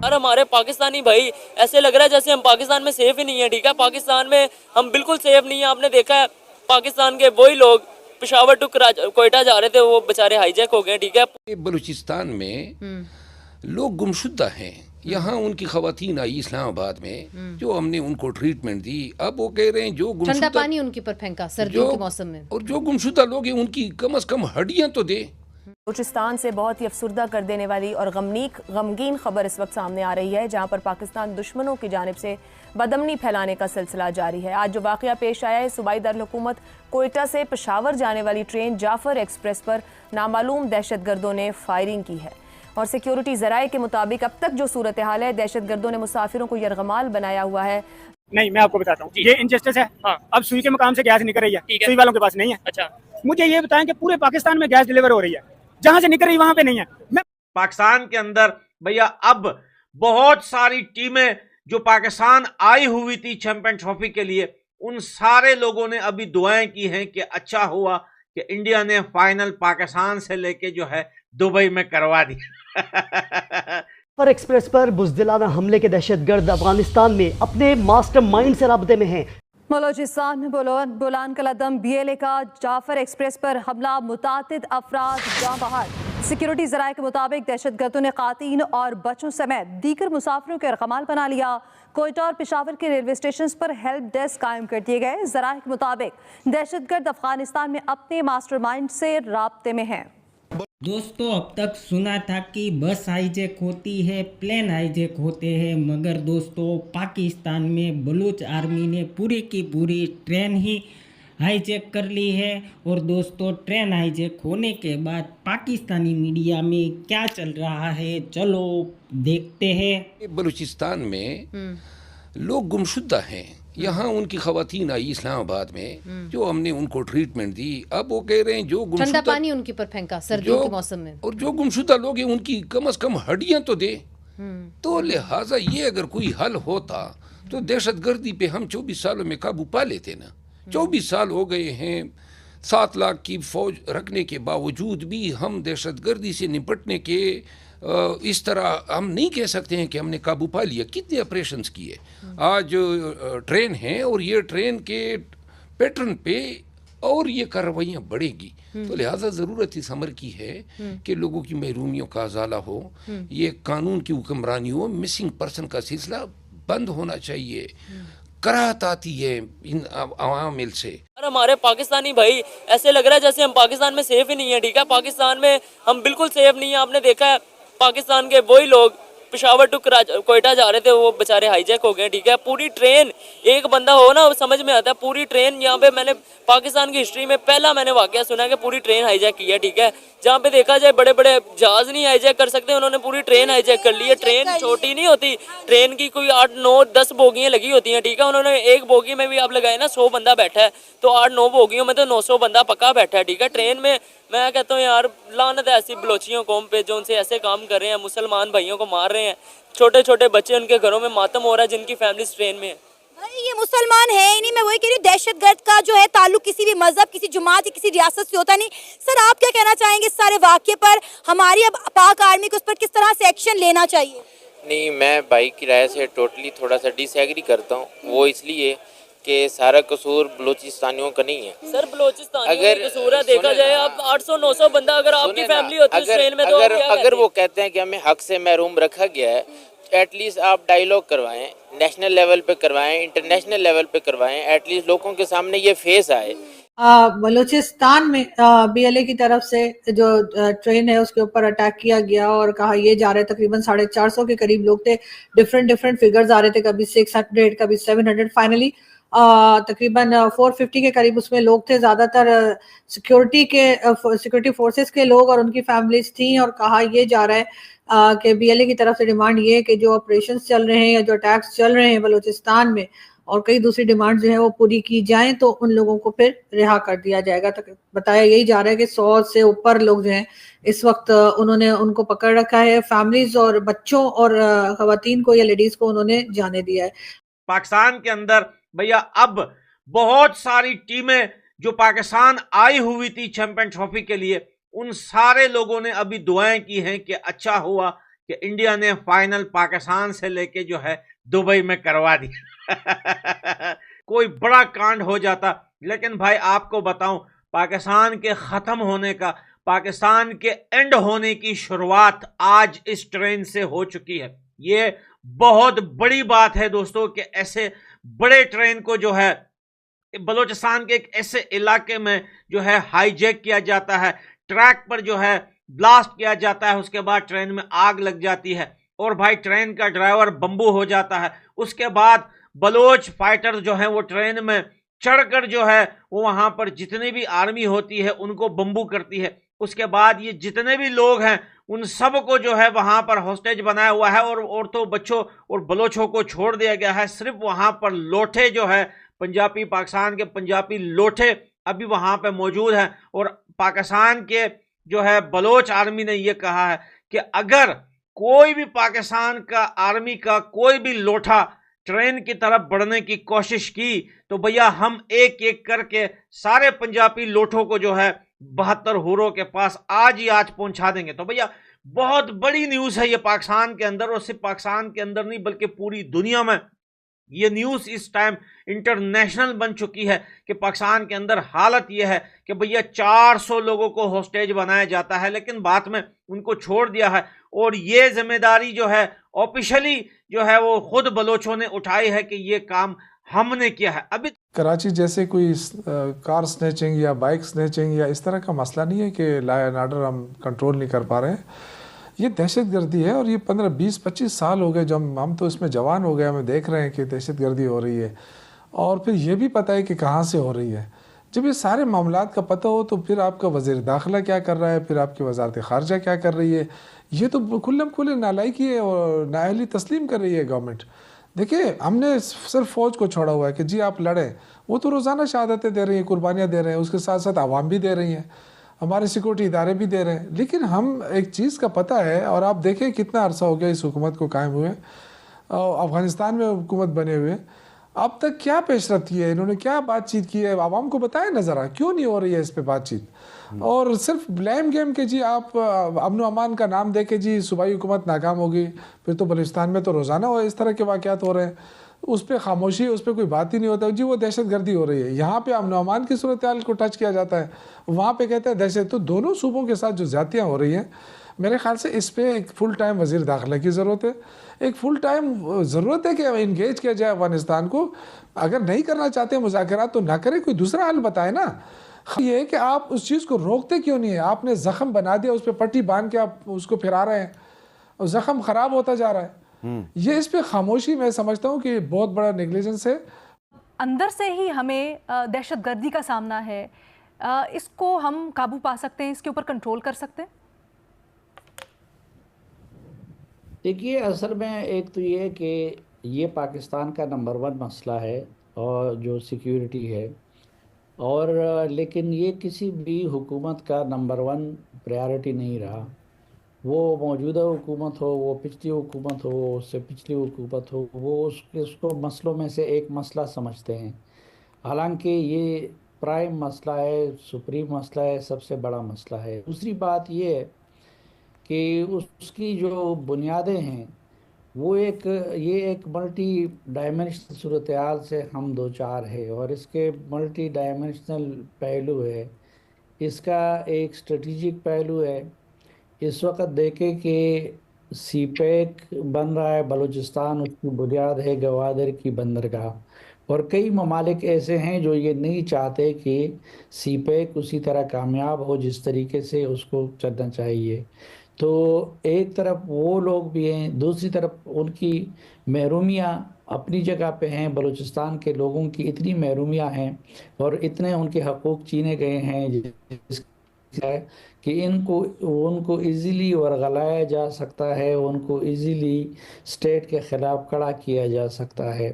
और हमारे पाकिस्तानी भाई ऐसे लग रहा है जैसे हम पाकिस्तान में सेफ ही नहीं है। ठीक है, पाकिस्तान में हम बिल्कुल सेफ नहीं है। आपने देखा है पाकिस्तान के वही लोग पेशावर टू कोयटा जा रहे थे, वो बेचारे हाईजैक हो गए। ठीक है, बलूचिस्तान में लोग गुमशुदा हैं। यहाँ उनकी खवातीन आई इस्लामाबाद में, जो हमने उनको ट्रीटमेंट दी। अब वो कह रहे हैं जो ठंडा पानी उनके पर फेंका सर्दियों के मौसम में, और जो गुमशुदा लोग हैं उनकी कम से कम हड्डियां तो दे। बलूचिस्तान से बहुत ही अफसुर्दा कर देने वाली और गमगीन खबर इस वक्त सामने आ रही है, जहां पर पाकिस्तान दुश्मनों की जानिब से बदअमनी फैलाने का सिलसिला जारी है। आज जो वाकया पेश आया है, सूबाई दारुल-हुकूमत कोयटा से पेशावर जाने वाली ट्रेन जाफर एक्सप्रेस पर नामालूम दहशतगर्दों ने फायरिंग की है और सिक्योरिटी जराये के मुताबिक अब तक जो सूरत हाल है, दहशतगर्दों ने मुसाफिरों को यरगमाल बनाया हुआ है। नहीं, मैं आपको बताता हूँ, ये इनजस्टिस है। हाँ। अब सुई के मकाम से गैस निकल रही है, सुई वालों के पास नहीं है। अच्छा, मुझे ये बताएं कि पूरे पाकिस्तान में गैस डिलीवर हो रही है, जहां से निकल रही वहां पे नहीं है। पाकिस्तान के अंदर भैया अब बहुत सारी टीमें जो पाकिस्तान आई हुई थी चैंपियन ट्रॉफी के लिए, उन सारे लोगों ने अभी दुआएं की हैं कि अच्छा हुआ कि इंडिया ने फाइनल पाकिस्तान से लेके जो है दुबई में करवा दी। पर एक्सप्रेस पर बुज़दिलाना हमले के दहशतगर्द अफगानिस्तान में अपने मास्टरमाइंड से राब्ते में हैं। बलूचिस्तान में बोलान कलादम BLA का जाफर एक्सप्रेस पर हमला, मुतातिद अफराद जाँ बहाल। सिक्योरिटी जराये के मुताबिक दहशतगर्दों ने खातीन और बच्चों समेत दीगर मुसाफिरों के रकमाल बना लिया। कोयटा और पेशावर के रेलवे स्टेशन पर हेल्प डेस्क कायम कर दिए गए। जराये के मुताबिक दहशतगर्द अफगानिस्तान में अपने मास्टरमाइंड से राब्ते में हैं। दोस्तों, अब तक सुना था कि बस हाईजैक होती है, प्लेन हाईजैक होते हैं, मगर दोस्तों पाकिस्तान में बलूच आर्मी ने पूरी की पूरी ट्रेन ही हाईजैक कर ली है। और दोस्तों, ट्रेन हाईजैक होने के बाद पाकिस्तानी मीडिया में क्या चल रहा है, चलो देखते हैं। बलूचिस्तान में लोग गुमशुदा हैं। यहाँ उनकी खवातीन आई इस्लामाबाद में, जो हमने उनको ट्रीटमेंट दी। अब वो कह रहे हैं जो ठंडा पानी उनके पर फेंका सर्दियों के मौसम में, और जो गुमशुदा लोग हैं उनकी कम से कम हड्डियां तो दे। तो लिहाजा ये अगर कोई हल होता तो दहशतगर्दी पे हम 24 सालों में काबू पा लेते ना। 24 साल हो गए हैं, 7 लाख की फौज रखने के बावजूद भी हम दहशतगर्दी से निपटने के इस तरह हम नहीं कह सकते हैं कि हमने काबू पा लिया। कितने ऑपरेशंस किए। आज ट्रेन है और ये ट्रेन के पैटर्न पे और ये कार्रवाइयाँ बढ़ेगी। तो लिहाजा ज़रूरत इस अमर की है कि लोगों की महरूमियों का अजाला हो, ये कानून की हुक्मरानी हो, मिसिंग पर्सन का सिलसिला बंद होना चाहिए। कराहत आती है इन अवामिल से। और हमारे पाकिस्तानी भाई ऐसे लग रहा है जैसे हम पाकिस्तान में सेफ ही नहीं है। ठीक है, पाकिस्तान में हम बिल्कुल सेफ नहीं है। आपने देखा है पाकिस्तान के वही लोग पेशावर टू कोयटा जा रहे थे, वो बेचारे हाईजैक हो गए। ठीक है, पूरी ट्रेन, एक बंदा हो ना समझ में आता है। पूरी ट्रेन, यहाँ पे मैंने पाकिस्तान की हिस्ट्री में पहला मैंने वाकया सुना है कि पूरी ट्रेन हाईजैक की है। ठीक है, जहाँ पे देखा जाए बड़े बड़े जहाज नहीं हाईजैक कर सकते, उन्होंने पूरी ट्रेन हाईजैक कर ली है। ट्रेन छोटी नहीं होती, ट्रेन की कोई 8, 9, 10 बोगियाँ लगी होती हैं। ठीक है, उन्होंने एक बोगी में भी आप लगाए ना 100 बंदा बैठा है, तो 8, 9 बोगियों में तो 900 बंदा पक्का बैठा है। ठीक है, ट्रेन में मैं कहता हूँ यार लानत है ऐसी बलोचियों कौम पे जो उनसे ऐसे काम कर रहे हैं, मुसलमान भाइयों को मार रहे हैं, छोटे छोटे बच्चे उनके घरों में मातम हो रहा है जिनकी फैमिलीज ट्रेन में है। भाई ये मुसलमान है ही नहीं। मैं वही कह रही हूँ, दहशतगर्द का जो है ताल्लुक किसी भी मजहब, किसी जमात या किसी रियासत से होता नहीं। सर आप क्या कहना चाहेंगे इस सारे वाक्य पर? हमारी अब पाक आर्मी को उस पर किस तरह से एक्शन लेना चाहिए? नहीं, मैं भाई की राय से टोटली थोड़ा सा डिसएग्री करता हूँ। वो इसलिए कि सारा कसूर बलूचिस्तानियों का नहीं है। सर बलूचिस्तानियों का कसूर है, देखा जाए अब 800-900 बंदा अगर आपकी फैमिली होती है ट्रेन में, तो अगर वो कहते हैं कि हमें हक से महरूम रखा गया है, एटलीस्ट आप डायलॉग करवाएं, नेशनल लेवल पे करवाएं, इंटरनेशनल लेवल पे करवाएं, एटलीस्ट लोगों के सामने ये फेस आए। बलूचिस्तान में BLA की तरफ से जो ट्रेन है उसके ऊपर अटैक किया गया और कहा ये जा रहे तकरीबन 450 के करीब लोग थे। डिफरेंट फिगर्स आ रहे थे, कभी 600, कभी 700, फाइनली तकरीबन 450 के करीब उसमें लोग थे। ज्यादातर सिक्योरिटी फोर्सेस के लोग और उनकी फैमिलीज थी। और कहा ये जा रहा है कि BLA की तरफ से डिमांड ये है कि जो ऑपरेशंस चल रहे हैं या जो अटैक्स चल रहे हैं बलूचिस्तान में और कई दूसरी डिमांड जो है वो पूरी की जाएं, तो उन लोगों को फिर रिहा कर दिया जाएगा। तो बताया यही जा रहा है कि 100 से ऊपर लोग जो हैं इस वक्त उन्होंने उनको पकड़ रखा है। फैमिलीज और बच्चों और खवातीन को या लेडीज को उन्होंने जाने दिया है। पाकिस्तान के अंदर भैया अब बहुत सारी टीमें जो पाकिस्तान आई हुई थी चैंपियन ट्रॉफी के लिए, उन सारे लोगों ने अभी दुआएं की हैं कि अच्छा हुआ कि इंडिया ने फाइनल पाकिस्तान से लेके जो है दुबई में करवा दिया। कोई बड़ा कांड हो जाता, लेकिन भाई आपको बताऊं, पाकिस्तान के खत्म होने का, पाकिस्तान के एंड होने की शुरुआत आज इस ट्रेन से हो चुकी है। ये बहुत बड़ी बात है दोस्तों कि ऐसे बड़े ट्रेन को जो है बलूचिस्तान के एक ऐसे इलाके में जो है हाईजैक किया जाता है, ट्रैक पर जो है ब्लास्ट किया जाता है, उसके बाद ट्रेन में आग लग जाती है और भाई ट्रेन का ड्राइवर बम्बू हो जाता है। उसके बाद बलोच फाइटर जो है वो ट्रेन में चढ़कर जो है वो वहां पर जितनी भी आर्मी होती है उनको बम्बू करती है। उसके बाद ये जितने भी लोग हैं उन सब को जो है वहां पर हॉस्टेज बनाया हुआ है और औरतों, बच्चों और बलोचों को छोड़ दिया गया है। सिर्फ वहां पर लोठे जो है पंजाबी, पाकिस्तान के पंजाबी लोठे अभी वहां पे मौजूद हैं। और पाकिस्तान के जो है बलोच आर्मी ने यह कहा है कि अगर कोई भी पाकिस्तान का आर्मी का कोई भी लोठा ट्रेन की तरफ बढ़ने की कोशिश की तो भैया हम एक एक करके सारे पंजाबी लोठों को जो है 72 हुरों के पास आज ही आज पहुंचा देंगे। तो भैया बहुत बड़ी न्यूज़ है ये पाकिस्तान के अंदर, और सिर्फ पाकिस्तान के अंदर नहीं बल्कि पूरी दुनिया में ये न्यूज़ इस टाइम इंटरनेशनल बन चुकी है कि पाकिस्तान के अंदर हालत ये है कि भैया 400 लोगों को हॉस्टेज बनाया जाता है, लेकिन बाद में उनको छोड़ दिया है। और ये जिम्मेदारी जो है ऑफिशियली जो है वो खुद बलोचों ने उठाई है कि ये काम हमने किया है। अभी कराची जैसे कोई कार स्नैचिंग या बाइक स्नैचिंग या इस तरह का मसला नहीं है कि लॉ एंड ऑर्डर हम कंट्रोल नहीं कर पा रहे हैं। ये दहशतगर्दी है और ये 15, 20, 25 साल हो गए जब हम तो इसमें जवान हो गए, हमें देख रहे हैं कि दहशतगर्दी हो रही है और फिर ये भी पता है कि कहाँ से हो रही है। जब ये सारे मामलात का पता हो तो फिर आपका वज़ीर दाखिला क्या कर रहा है, फिर आपकी वजारत ख़ारजा क्या कर रही है, ये तो खुल्लम खुल्ले नालायकी है और नाअहली तस्लीम कर रही है गवर्नमेंट। देखिए हमने सिर्फ फ़ौज को छोड़ा हुआ है कि जी आप लड़ें, वो तो रोज़ाना शहादतें दे रही हैं, कुर्बानियाँ दे रहे हैं, उसके साथ साथ आवाम भी दे रही हैं, हमारे सिक्योरिटी इदारे भी दे रहे हैं। लेकिन हम एक चीज़ का पता है, और आप देखें कितना अरसा हो गया इस हुकूमत को कायम हुए, अफ़गानिस्तान में हुकूमत बने हुए, अब तक क्या पेशरफ्त की है, इन्होंने क्या बातचीत की है, आवाम को बताएं ना ज़रा, क्यों नहीं हो रही है इस पर बातचीत। और सिर्फ ब्लेम गेम के जी आप अमन अमान का नाम दे के जी सूबाई हुकूमत नाकाम होगी, फिर तो बलूचिस्तान में तो रोज़ाना हो इस तरह के वाक़यात हो रहे हैं, उस पर खामोशी, उस पर कोई बात ही नहीं होता जी, वो दहशतगर्दी हो रही है। यहाँ पे अमन अमान की सूरत हाल को टच किया जाता है, वहाँ पे कहते हैं दहशत। तो दोनों सूबों के साथ जो ज़्यादतियाँ हो रही हैं, मेरे ख्याल से इस पर एक फुल टाइम वज़ीर दाखिला की ज़रूरत है, एक फुल टाइम ज़रूरत है कि इंगेज किया जाए अफ़गानिस्तान को। अगर नहीं करना चाहते मुज़ाकरात तो ना करें, कोई दूसरा हल बताए ना। ये है कि आप उस चीज़ को रोकते क्यों नहीं है, आपने ज़ख़म बना दिया, उस पर पट्टी बांध के आप उसको फिरा रहे हैं और ज़ख़म ख़राब होता जा रहा है। ये इस पे खामोशी मैं समझता हूँ कि बहुत बड़ा नेग्लिजेंस है। अंदर से ही हमें दहशतगर्दी का सामना है, इसको हम काबू पा सकते हैं, इसके ऊपर कंट्रोल कर सकते हैं। देखिए असल में एक तो ये कि ये पाकिस्तान का नंबर 1 मसला है और जो सिक्योरिटी है, और लेकिन ये किसी भी हुकूमत का नंबर 1 प्रायोरिटी नहीं रहा। वो मौजूदा हुकूमत हो, वो पिछली हुकूमत हो, उससे पिछली हुकूमत हो, वो उसको मसलों में से एक मसला समझते हैं। हालांकि ये प्राइम मसला है, सुप्रीम मसला है, सबसे बड़ा मसला है। दूसरी बात ये है कि उसकी जो बुनियादें हैं वो ये एक मल्टी डायमेंशनल सूरत हाल से हम दो चार है, और इसके मल्टी डायमेंशनल पहलू है, इसका एक स्ट्रेटिजिक पहलू है। इस वक्त देखें कि सीपैक बन रहा है बलूचिस्तान, उसकी बुनियाद है गवादर की बंदरगाह, और कई ममालिक ऐसे हैं जो ये नहीं चाहते कि सीपैक उसी तरह कामयाब हो जिस तरीके से उसको चलना चाहिए। तो एक तरफ वो लोग भी हैं, दूसरी तरफ उनकी महरूमियाँ अपनी जगह पे हैं। बलूचिस्तान के लोगों की इतनी महरूमियाँ हैं और इतने उनके हकूक़ छीने गए हैं कि उनको इजीली वरगलाया जा सकता है, उनको इजीली स्टेट के ख़िलाफ़ खड़ा किया जा सकता है।